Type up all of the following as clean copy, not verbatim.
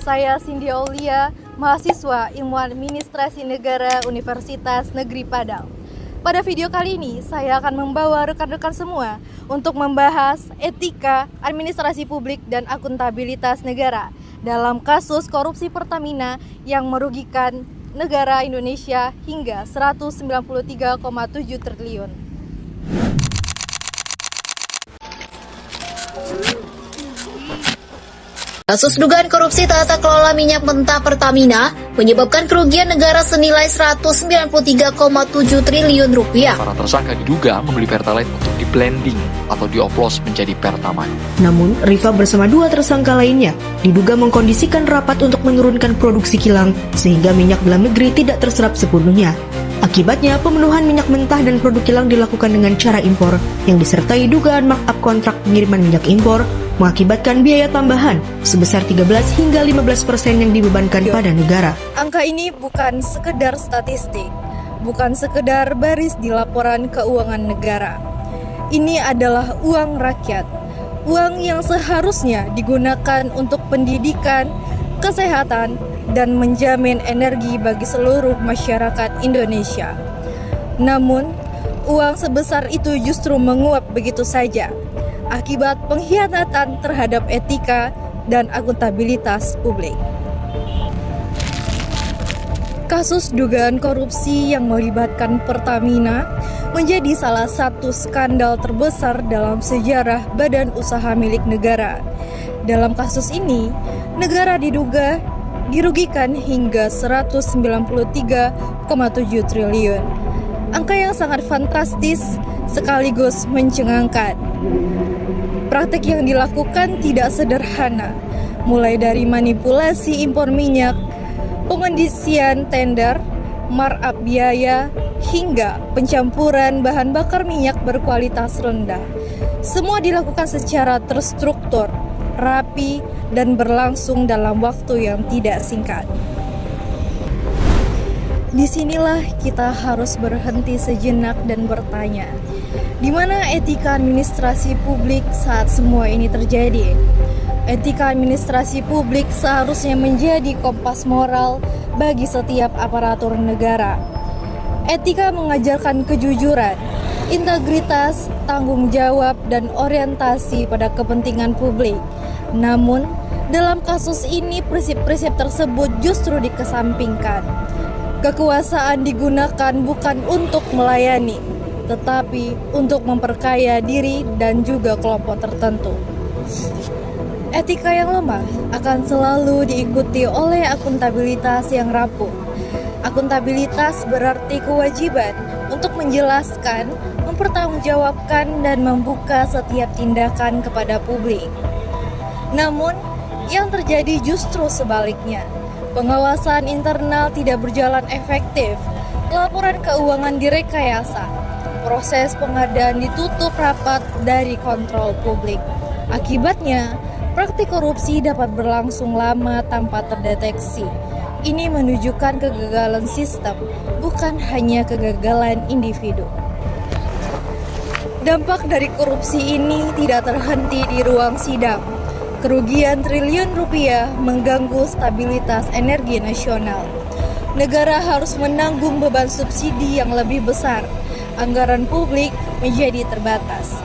Saya Cindy Aulia, mahasiswa Ilmu Administrasi Negara Universitas Negeri Padang. Pada video kali ini, saya akan membawa rekan-rekan semua untuk membahas etika, administrasi publik, dan akuntabilitas negara dalam kasus korupsi Pertamina yang merugikan negara Indonesia hingga 193,7 triliun. Kasus dugaan korupsi tata kelola minyak mentah Pertamina menyebabkan kerugian negara senilai 193,7 triliun rupiah. Para tersangka diduga membeli Pertalite untuk di-blending atau dioplos menjadi Pertamax. Namun, Rifa bersama dua tersangka lainnya diduga mengkondisikan rapat untuk menurunkan produksi kilang sehingga minyak dalam negeri tidak terserap sepenuhnya. Akibatnya, pemenuhan minyak mentah dan produk kilang dilakukan dengan cara impor yang disertai dugaan markup kontrak pengiriman minyak impor mengakibatkan biaya tambahan sebesar 13 hingga 15% yang dibebankan pada negara. Angka ini bukan sekedar statistik, bukan sekedar baris di laporan keuangan negara. Ini adalah uang rakyat, uang yang seharusnya digunakan untuk pendidikan, kesehatan, dan menjamin energi bagi seluruh masyarakat Indonesia. Namun, uang sebesar itu justru menguap begitu saja akibat pengkhianatan terhadap etika dan akuntabilitas publik. Kasus dugaan korupsi yang melibatkan Pertamina menjadi salah satu skandal terbesar dalam sejarah badan usaha milik negara. Dalam kasus ini, negara diduga dirugikan hingga 193,7 triliun. Angka yang sangat fantastis sekaligus mencengangkan. Praktik yang dilakukan tidak sederhana, mulai dari manipulasi impor minyak, pengondisian tender, markup biaya, hingga pencampuran bahan bakar minyak berkualitas rendah. Semua dilakukan secara terstruktur, rapi, dan berlangsung dalam waktu yang tidak singkat. Disinilah kita harus berhenti sejenak dan bertanya, di mana etika administrasi publik saat semua ini terjadi? Etika administrasi publik seharusnya menjadi kompas moral bagi setiap aparatur negara. Etika mengajarkan kejujuran, integritas, tanggung jawab, dan orientasi pada kepentingan publik. Namun, dalam kasus ini prinsip-prinsip tersebut justru dikesampingkan. Kekuasaan digunakan bukan untuk melayani, tetapi untuk memperkaya diri dan juga kelompok tertentu. Etika yang lemah akan selalu diikuti oleh akuntabilitas yang rapuh. Akuntabilitas berarti kewajiban untuk menjelaskan, mempertanggungjawabkan, dan membuka setiap tindakan kepada publik. Namun, yang terjadi justru sebaliknya. Pengawasan internal tidak berjalan efektif, laporan keuangan direkayasa, proses pengadaan ditutup rapat dari kontrol publik. Akibatnya, praktik korupsi dapat berlangsung lama tanpa terdeteksi. Ini menunjukkan kegagalan sistem, bukan hanya kegagalan individu. Dampak dari korupsi ini tidak terhenti di ruang sidang. Kerugian triliun rupiah mengganggu stabilitas energi nasional. Negara harus menanggung beban subsidi yang lebih besar. Anggaran publik menjadi terbatas.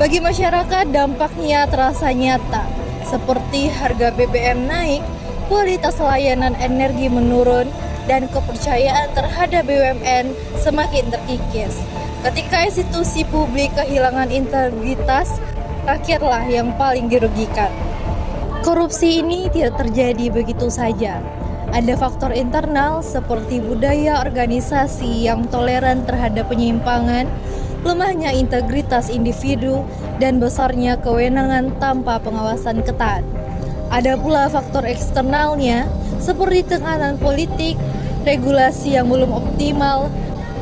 Bagi masyarakat, dampaknya terasa nyata, seperti harga BBM naik, kualitas layanan energi menurun, dan kepercayaan terhadap BUMN semakin terkikis. Ketika institusi publik kehilangan integritas, rakyatlah yang paling dirugikan. Korupsi ini tidak terjadi begitu saja. Ada faktor internal seperti budaya organisasi yang toleran terhadap penyimpangan, lemahnya integritas individu, dan besarnya kewenangan tanpa pengawasan ketat. Ada pula faktor eksternalnya seperti tekanan politik, regulasi yang belum optimal,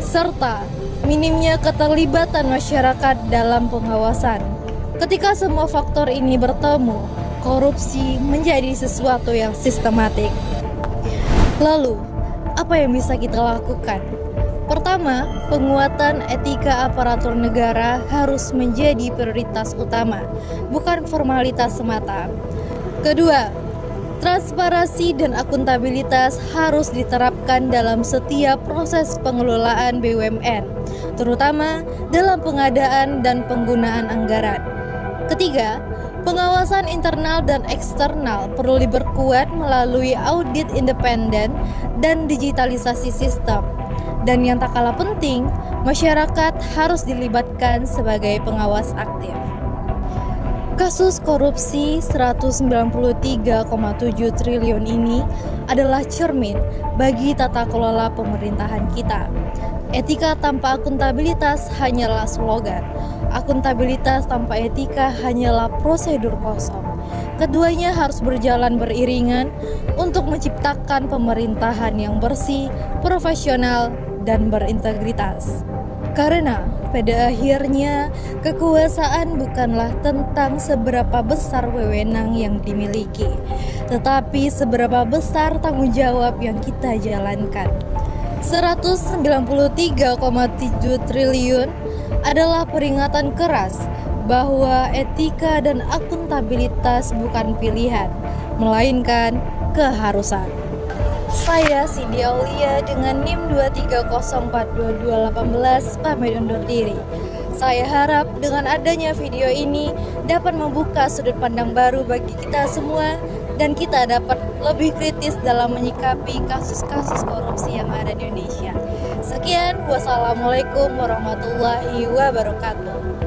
serta minimnya keterlibatan masyarakat dalam pengawasan. Ketika semua faktor ini bertemu, korupsi menjadi sesuatu yang sistematik. Lalu, apa yang bisa kita lakukan? Pertama, penguatan etika aparatur negara harus menjadi prioritas utama, bukan formalitas semata. Kedua, Transparansi dan akuntabilitas harus diterapkan dalam setiap proses pengelolaan BUMN, terutama dalam pengadaan dan penggunaan anggaran. Ketiga, pengawasan internal dan eksternal perlu diperkuat melalui audit independen dan digitalisasi sistem. Dan yang tak kalah penting, masyarakat harus dilibatkan sebagai pengawas aktif. Kasus korupsi 193,7 triliun ini adalah cermin bagi tata kelola pemerintahan kita. Etika tanpa akuntabilitas hanyalah slogan. Akuntabilitas tanpa etika hanyalah prosedur kosong. Keduanya harus berjalan beriringan untuk menciptakan pemerintahan yang bersih, profesional, dan berintegritas. Karena pada akhirnya kekuasaan bukanlah tentang seberapa besar wewenang yang dimiliki, tetapi seberapa besar tanggung jawab yang kita jalankan. 193,7 triliun adalah peringatan keras bahwa etika dan akuntabilitas bukan pilihan, melainkan keharusan. Saya Cindy Aulia dengan NIM 2304218 pamit undur diri. Saya harap dengan adanya video ini dapat membuka sudut pandang baru bagi kita semua dan kita dapat lebih kritis dalam menyikapi kasus-kasus korupsi yang ada di Indonesia. Sekian, wassalamualaikum warahmatullahi wabarakatuh.